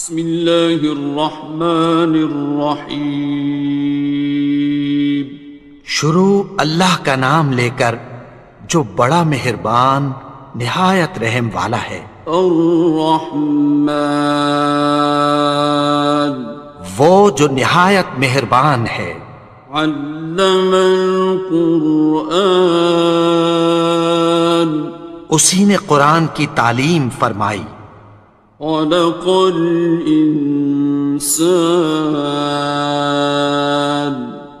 بسم اللہ الرحمن الرحیم۔ شروع اللہ کا نام لے کر جو بڑا مہربان نہایت رحم والا ہے۔ الرحمن، وہ جو نہایت مہربان ہے۔ علم القرآن، اسی نے قرآن کی تعلیم فرمائی۔ خلق الانسان،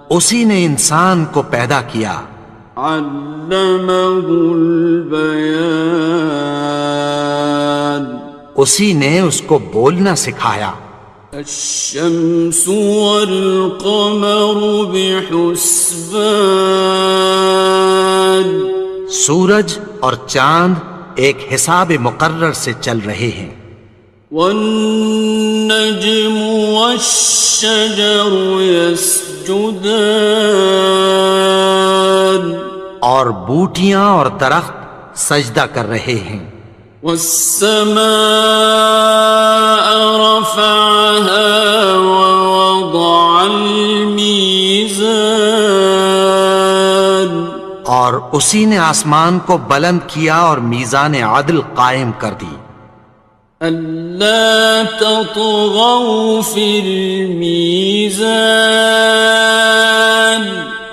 اسی نے انسان کو پیدا کیا۔ علمہ البیان، اسی نے اس کو بولنا سکھایا۔ الشمس والقمر بحسبان، سورج اور چاند ایک حساب مقرر سے چل رہے ہیں۔ والنجم والشجر يسجدان، اور بوٹیاں اور درخت سجدہ کر رہے ہیں۔ والسماء رفعها ووضع الميزان، اور اسی نے آسمان کو بلند کیا اور میزان عدل قائم کر دی۔ ألا تطغوا في الميزان،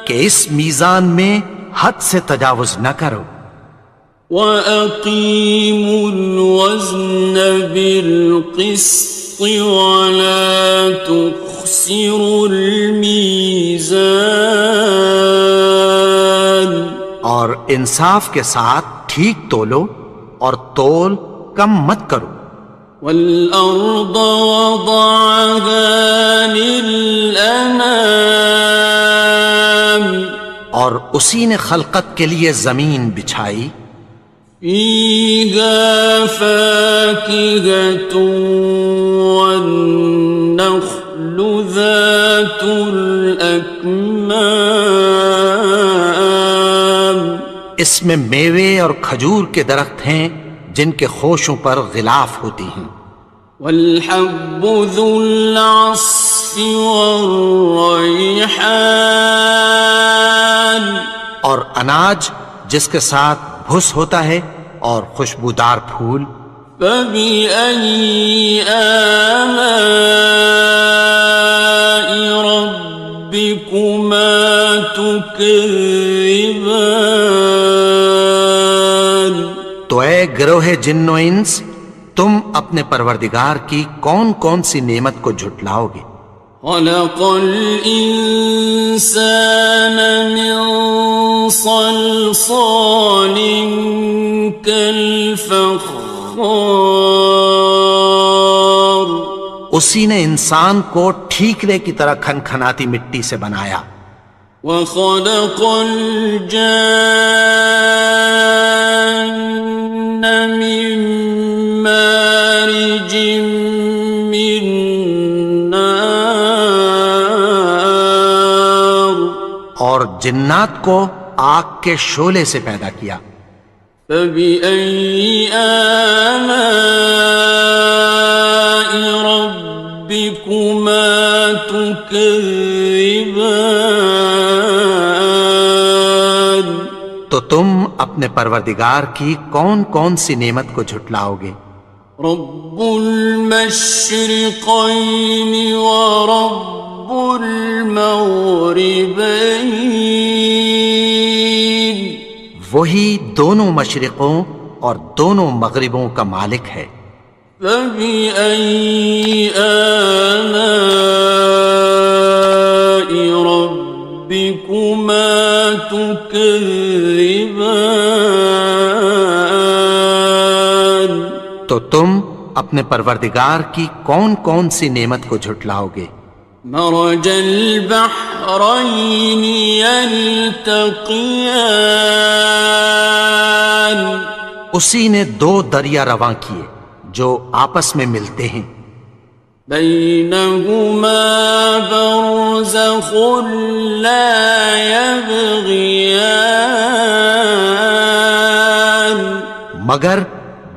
کہ اس میزان میں حد سے تجاوز نہ کرو۔ وَأَقِيمُوا الْوَزْنَ بِالْقِسْطِ وَلَا تُخْسِرُوا الْمِيزَانَ، اور انصاف کے ساتھ ٹھیک تولو اور تول کم مت کرو۔ وَالْأَرْضَ وَضَعَهَا لِلْأَنَامِ، اور اسی نے خلقت کے لیے زمین بچھائی۔ فِيهَا فَاكِهَةٌ وَالنَّخْلُ ذَاتُ الْأَكْمَامِ، اس میں میوے اور کھجور کے درخت ہیں جن کے خوشوں پر غلاف ہوتی ہیں۔ وَالْحَبُّ ذُو الْعَصْفِ وَالرَّيْحَانِ، اور اناج جس کے ساتھ بھس ہوتا ہے اور خوشبودار پھول۔ فَبِأَيِّ آلَاءِ رَبِّكُمَا تُكَذِّبَانِ، تو اے گروہ جن و انس، تم اپنے پروردگار کی کون کون سی نعمت کو جھٹلاؤ گے؟ خَلَقَ الْإِنسَانَ مِنْ صَلْصَالٍ كَالْفَخَّارِ، اسی نے انسان کو ٹھیکرے کی طرح کھنکھناتی مٹی سے بنایا۔ وَخَلَقَ الْجَانَّ مِن مَّارِجٍ مِّن نَّارٍ، اور جنات کو آگ کے شعلے سے پیدا کیا۔ فَبِأَيِّ آلَاءِ رَبِّكُمَا تُكَذِّبَانِ، تو تم اپنے پروردگار کی کون کون سی نعمت کو جھٹلاؤ گے؟ رب المشرقین ورب المغربین، وہی دونوں مشرقوں اور دونوں مغربوں کا مالک ہے۔ فَبِأَيِّ آلَاءِ رَبِّكُمَا تُكَذِّبَانِ، تو تم اپنے پروردگار کی کون کون سی نعمت کو جھٹلاؤ گے؟ مرج البحرین یلتقیان، اسی نے دو دریا رواں کیے جو آپس میں ملتے ہیں۔ بینہما برزخ لا یبغیان، مگر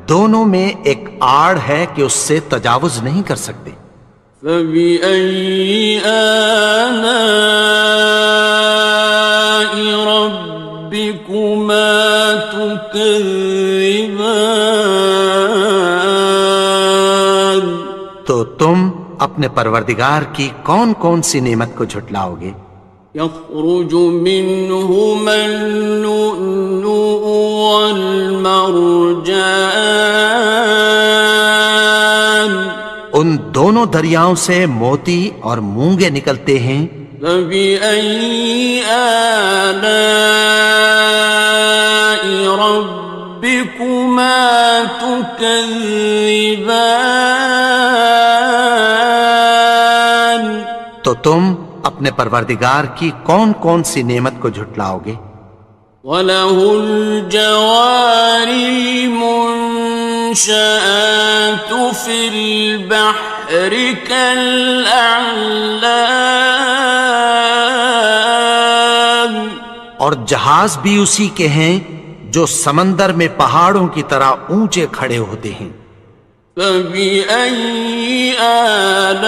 دونوں میں ایک آڑ ہے کہ اس سے تجاوز نہیں کر سکتے۔ فبأي آلاء ربكما تكذبان؟ تو تم اپنے پروردگار کی کون کون سی نعمت کو جھٹلاؤ گے؟ يخرج منهما اللؤلؤ والمرجان ان دونوں دریاؤں سے موتی اور مونگے نکلتے ہیں۔ فبأي آلاء ربكما تكذبان؟ تو تم اپنے پروردگار کی کون کون سی نعمت کو جھٹلاؤ گے؟ وَلَهُ الْجَوَارِ الْمُنشَآتُ فِي الْبَحْرِ كَالْأَعْلَامِ، اور جہاز بھی اسی کے ہیں جو سمندر میں پہاڑوں کی طرح اونچے کھڑے ہوتے ہیں۔ فَبِأَيِّ آلَاءِ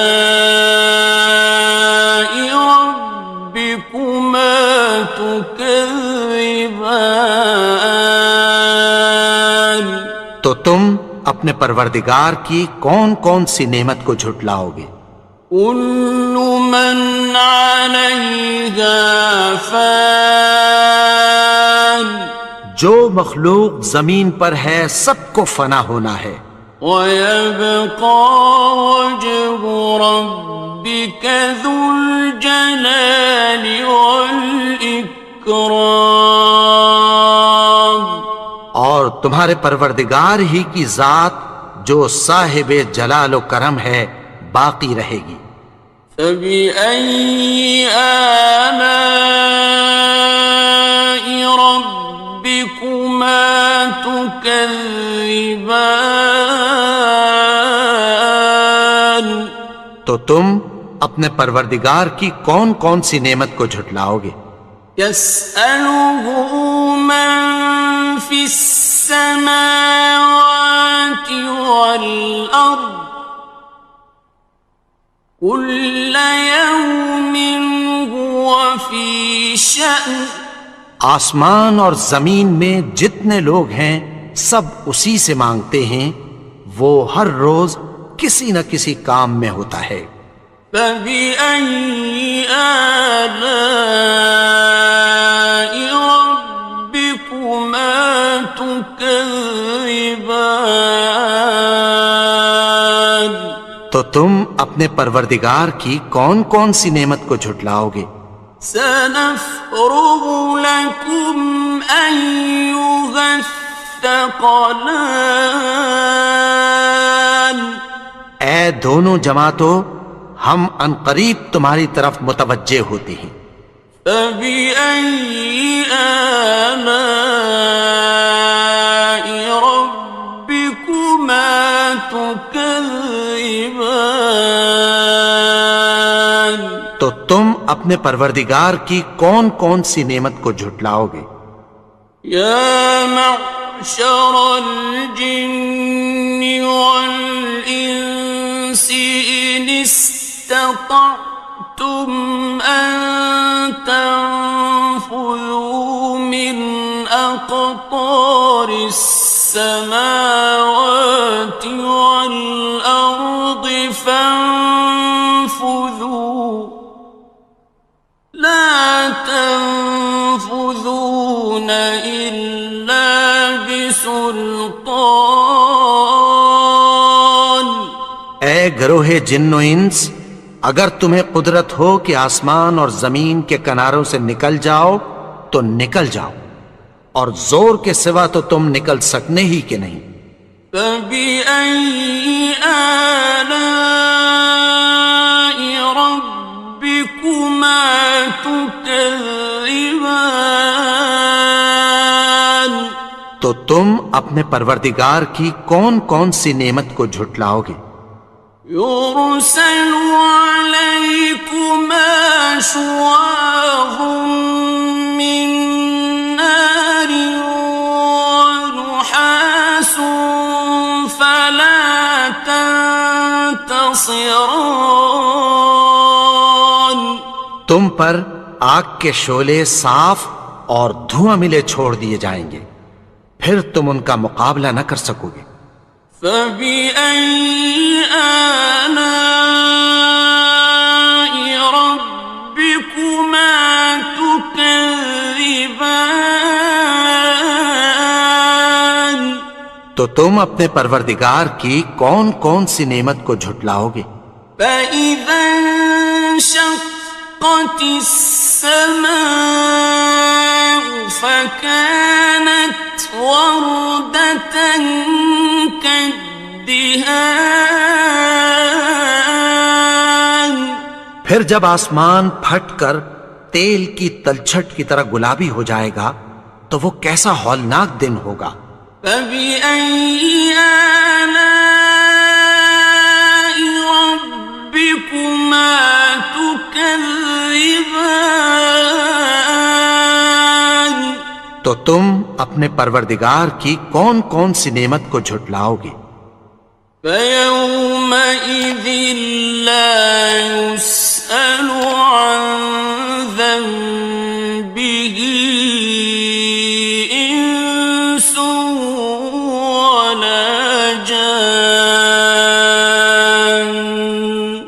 رَبِّكُمَا تُكَذِّبَانِ؟ تو تم اپنے پروردگار کی کون کون سی نعمت کو جھٹلاؤ گے؟ كُلُّ مَنْ عَلَيْهَا فَانٍ، جو مخلوق زمین پر ہے سب کو فنا ہونا ہے۔ وَيَبْقَى وَجْهُ رَبِّكَ ذُو الْجَلَالِ وَالْإِكْرَامِ، اور تمہارے پروردگار ہی کی ذات جو صاحب جلال و کرم ہے باقی رہے گی۔ فَبِأَيِّ آلَاءِ رَبِّكُمَا تُكَذِّبَانِ؟ تو تم اپنے پروردگار کی کون کون سی نعمت کو جھٹلاؤ گے؟ يَسْأَلُهُ مَن فِي السَّمَاوَاتِ وَالْأَرْضِ كُلَّ يَوْمٍ هُوَ فِي شَأْنٍ، آسمان اور زمین میں جتنے لوگ ہیں سب اسی سے مانگتے ہیں، وہ ہر روز کسی نہ کسی کام میں ہوتا ہے۔ فَبِأَيِّ آلَاءِ رَبِّكُمَا تُكَذِّبَانِ؟ تو تم اپنے پروردگار کی کون کون سی نعمت کو جھٹلاؤ گے؟ سَنَفْرُغُ لَكُمْ أَيُّهَ الثَّقَلَانِ؟ اے دونوں جماعتوں، ہم عنقریب تمہاری طرف متوجہ ہوتے ہیں۔ فَبِأَيِّ آلَاءِ رَبِّكُمَا تُكَذِّبَانِ؟ تو تم اپنے پروردگار کی کون کون سی نعمت کو جھٹلاؤ گے؟ يَا مَعْشَرَ الْجِنِّ وَالْإِنسِ إِنِ اسْتَطَعْتُمْ أَن تَنفُذُوا مِنْ أَقْطَارِ السَّمَاوَاتِ وَالْأَرْضِ فَانفُذُوا لَا تَنفُذُونَ إِلَّا بِسُلْطَانٍ۔ اے گروہ جن و انس، اگر تمہیں قدرت ہو کہ آسمان اور زمین کے کناروں سے نکل جاؤ تو نکل جاؤ، اور زور کے سوا تو تم نکل سکنے ہی کہ نہیں۔ فَبِأَيِّ آلَاءِ رَبِّكُمَا تُكَذِّبَانِ؟ تو تم اپنے پروردگار کی کون کون سی نعمت کو جھٹلاؤ گے؟ يُرْسَلُ عَلَيْكُمَا شُوَاظٌ مِّن نَّارٍ وَنُحَاسٌ خاصران. تم پر آگ کے شعلے صاف اور دھواں ملے چھوڑ دیے جائیں گے، پھر تم ان کا مقابلہ نہ کر سکو گے۔ فبأي آلاء ربكما تكذبان. تو تم اپنے پروردگار کی کون کون سی نعمت کو جھٹلاؤ گے؟ فإذا انشقت السماء فكانت وردة كالدهان. پھر جب آسمان پھٹ کر تیل کی تلچھٹ کی طرح گلابی ہو جائے گا تو وہ کیسا ہولناک دن ہوگا۔ فبأي آلاء ربكما تكذبان. تو تم اپنے پروردگار کی کون کون سی نعمت کو جھٹلاؤ گے؟ فيومئذ لا يسأل عن ذنبه إنس ولا جان.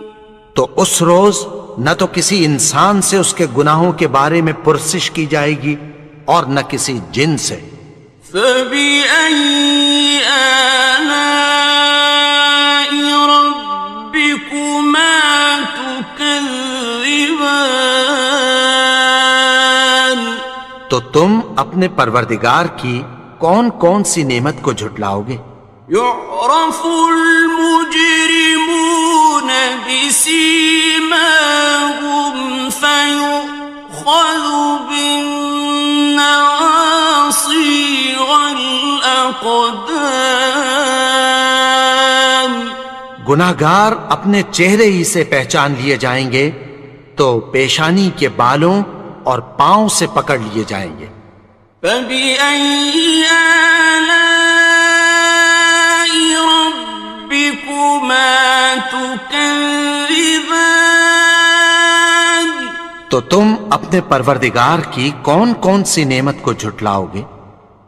تو اس روز نہ تو کسی انسان سے اس کے گناہوں کے بارے میں پرسش کی جائے گی اور نہ کسی جن سے۔ فبأي آلاء ربكما تكذبان. تو تم اپنے پروردگار کی کون کون سی نعمت کو جھٹلاؤ گے؟ يعرف المجرمون بسيماهم فيؤخذ بالنواصي والأقدام. گناہگار اپنے چہرے ہی سے پہچان لیے جائیں گے تو پیشانی کے بالوں اور پاؤں سے پکڑ لیے جائیں گے۔ فبأي آلاء ربكما تكذبان. تو تم اپنے پروردگار کی کون کون سی نعمت کو جھٹلاؤ گے؟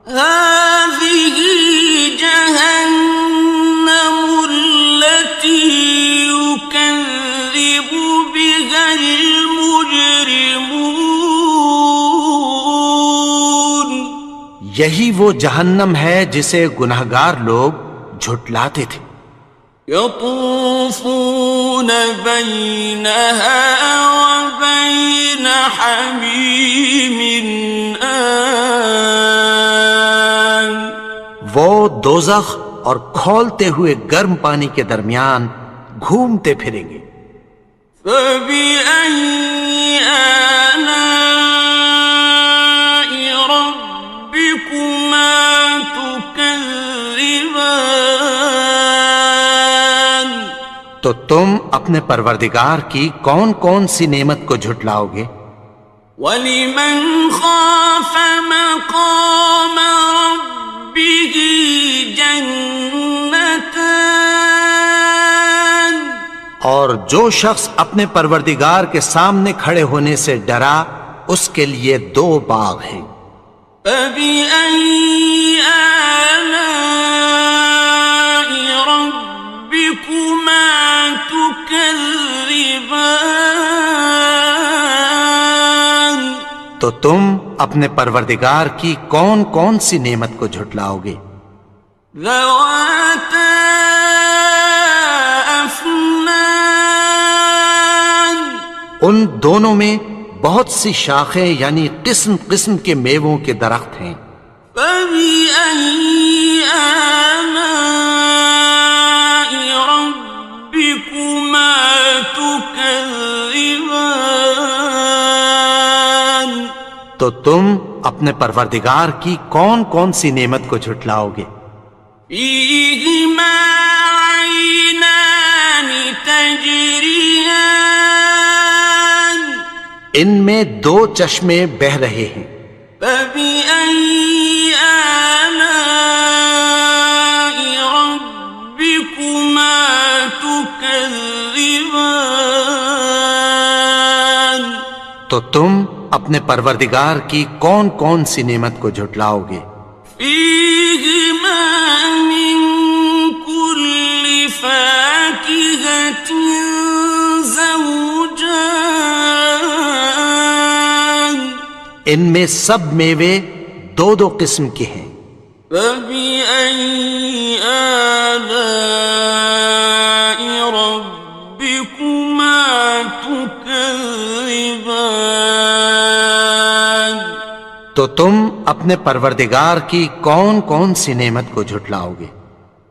هذه جهنم التي يكذب بها المجرمون. یہی وہ جہنم ہے جسے گناہگار لوگ جھٹلاتے تھے۔ يطوفون بينها وبين حميم آن. وہ دوزخ اور کھولتے ہوئے گرم پانی کے درمیان گھومتے پھریں گے۔ فبأي آلاء ربكما تكذبان. تو تم اپنے پروردگار کی کون کون سی نعمت کو جھٹلاؤ گے؟ وَلِمَنْ خَافَ مَقَامَ رَبِّهِ جَنَّتَانِ. اور جو شخص اپنے پروردگار کے سامنے کھڑے ہونے سے ڈرا اس کے لیے دو باغ ہیں۔ فَبِأَيِّ آلَاءِ رَبِّكُمَا تُكَذِّبَانِ. تو تم اپنے پروردگار کی کون کون سی نعمت کو جھٹلاؤ گے؟ ذَوَاتَا أَفْنَانٍ. ان دونوں میں بہت سی شاخیں یعنی قسم قسم کے میووں کے درخت ہیں۔ فَبِأَيِّ آلَاءِ رَبِّكُمَا تُكَذِّبَانِ. تو تم اپنے پروردگار کی کون کون سی نعمت کو جھٹلاؤ گے؟ فِيهِمَا عَيْنَانِ تَجْرِيَانِ. ان میں دو چشمے بہہ رہے ہیں۔ فَبِأَيِّ آلَاءِ رَبِّكُمَا تُكَذِّبَانِ. تكذبان تو تم اپنے پروردگار کی کون کون سی نعمت کو جھٹلاؤ گے؟ فيهما من كل فاكهة زوجان ان میں سب میوے دو دو قسم کے ہیں۔ فبأي آلاء ربكما تكذبان تو تم اپنے پروردگار کی کون کون سی نعمت کو جھٹلاؤ گے؟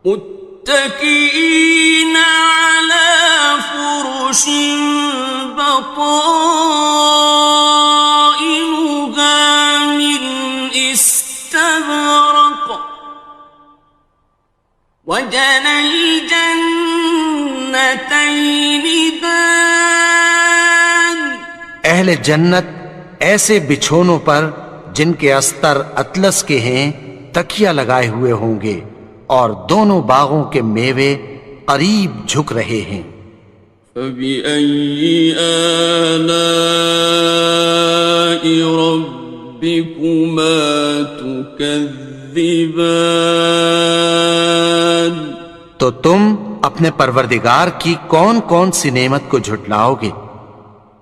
متكئين على فرش بطائنها من استبرق وجنى الجنتين دان اہل جنت ایسے بچھونوں پر جن کے استر اطلس کے ہیں تکیہ لگائے ہوئے ہوں گے اور دونوں باغوں کے میوے قریب جھک رہے ہیں۔ فبأي آلاء ربكما تكذبان تو تم اپنے پروردگار کی کون کون سی نعمت کو جھٹلاؤ گے؟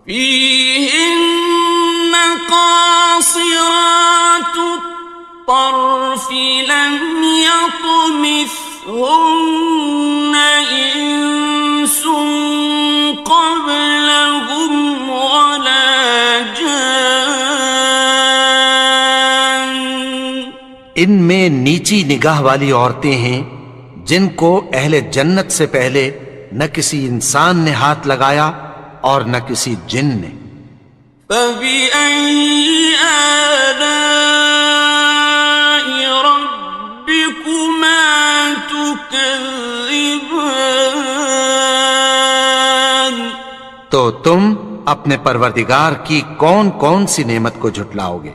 فيهن قاصرات الطرف لم يطمثهن إنس قبلهم ولا جان ان میں نیچی نگاہ والی عورتیں ہیں جن کو اہل جنت سے پہلے نہ کسی انسان نے ہاتھ لگایا اور نہ کسی جن نے۔ فبأي آلاء ربكما تكذبان تو تم اپنے پروردگار کی کون کون سی نعمت کو جھٹلاؤ گے؟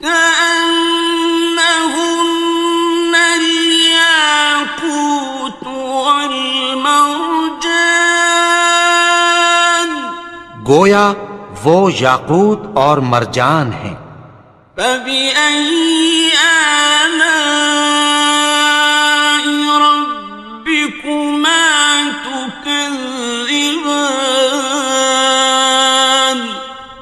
كأنهن الياقوت والمرجان گویا وہ یاقوت اور مرجان ہیں۔ فبأي آلاء ربكما تكذبان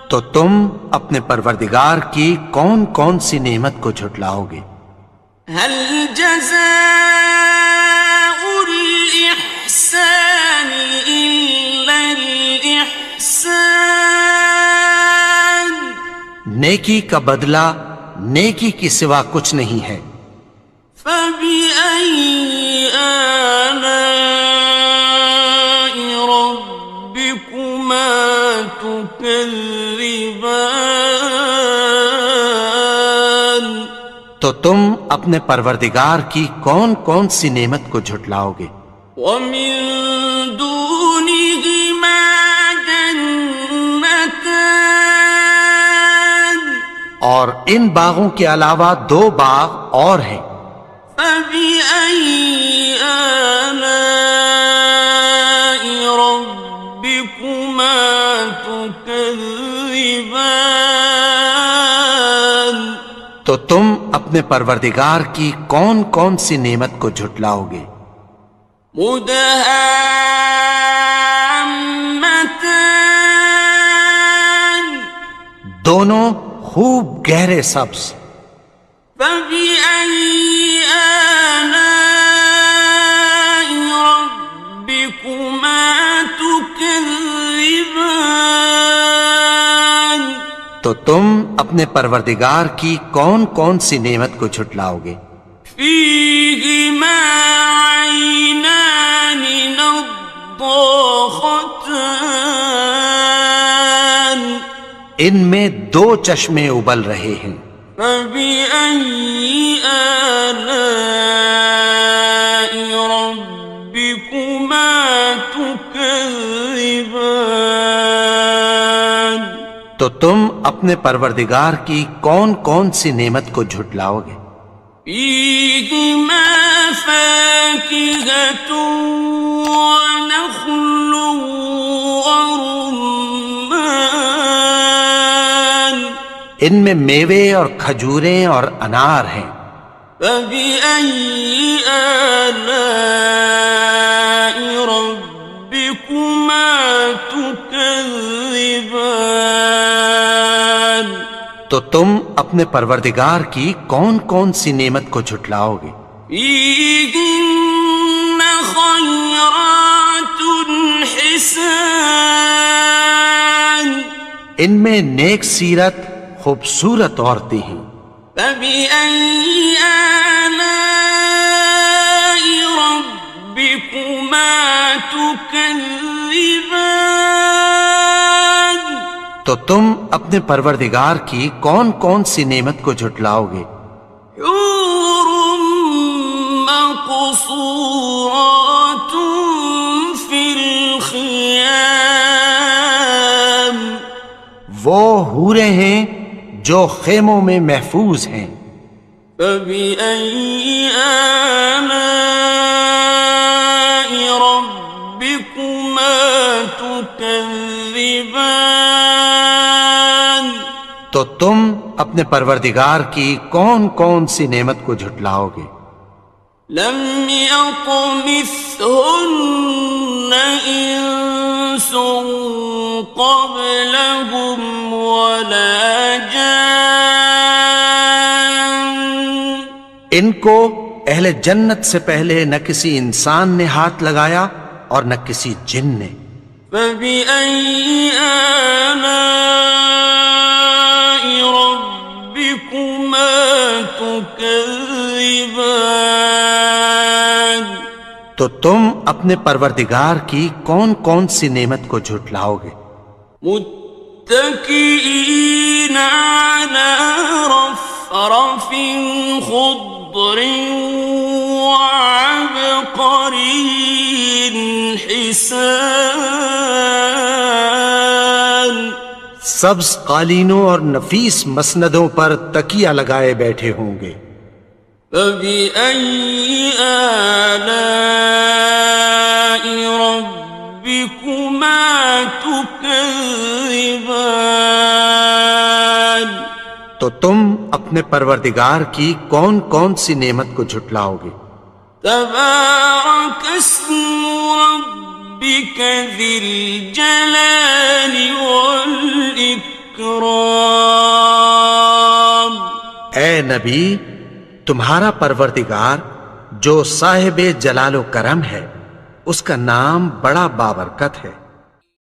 تو تم اپنے پروردگار کی کون کون سی نعمت کو جھٹلاؤ گے؟ هل جزاء الإحسان إلا الإحسان نیکی کا بدلہ نیکی کی سوا کچھ نہیں ہے۔ فبأي آلاء ربكما تكذبان تو تم اپنے پروردگار کی کون کون سی نعمت کو جھٹلاؤ گے؟ ومن دونهما جنتان اور ان باغوں کے علاوہ دو باغ اور ہیں۔ فبأي آلاء ربكما تكذبان تو تم اپنے پروردگار کی کون کون سی نعمت کو جھٹلاؤ گے؟ مدهامتان دونوں خوب گہرے سبز۔ فبأي آلاء ربكما تكذبان تو تم اپنے پروردگار کی کون کون سی نعمت کو جھٹلاؤ گے؟ فيهما عينان نضاختان ان میں دو چشمے ابل رہے ہیں۔ فبأي آلاء ربكما تكذبان تو تم اپنے پروردگار کی کون کون سی نعمت کو جھٹلاؤ گے؟ فيهما فاكهة ونخل ورمان ان میں میوے اور کھجوریں اور انار ہیں. فبأي آلاء ربكما تكذبان تو تم اپنے پروردگار کی کون کون سی نعمت کو جھٹلاؤ گے؟ فيهن خيرات حسان ان میں نیک سیرت خوبصورت عورتیں ہیں. فبأي آلاء ربكما تكذبان تو تم اپنے پروردگار کی کون کون سی نعمت کو جھٹلاؤ گے؟ حور مقصورات في الخيام وہ حوریں ہیں جو خیموں میں محفوظ ہیں. فبأي آلاء ربكما تكذبان تو تم اپنے پروردگار کی کون کون سی نعمت کو جھٹلاؤ گے؟ لم يطمثهن إنس قبلهم ولا جان ان کو اہل جنت سے پہلے نہ کسی انسان نے ہاتھ لگایا اور نہ کسی جن نے. فبأي آلاء ربكما تكذبان تو تم اپنے پروردگار کی کون کون سی نعمت کو جھٹلاؤ گے؟ متكئين على رفرف خضر وعبقري حسان سبز قالینوں اور نفیس مسندوں پر تکیہ لگائے بیٹھے ہوں گے. فبأي آلاء ربكما تكذبان تو تم اپنے پروردگار کی کون کون سی نعمت کو جھٹلاؤ گے؟ تبارك اسم ربك ذي الجلال والإكرام اے نبی، تمہارا پروردگار جو صاحب جلال و کرم ہے، اس کا نام بڑا بابرکت ہے.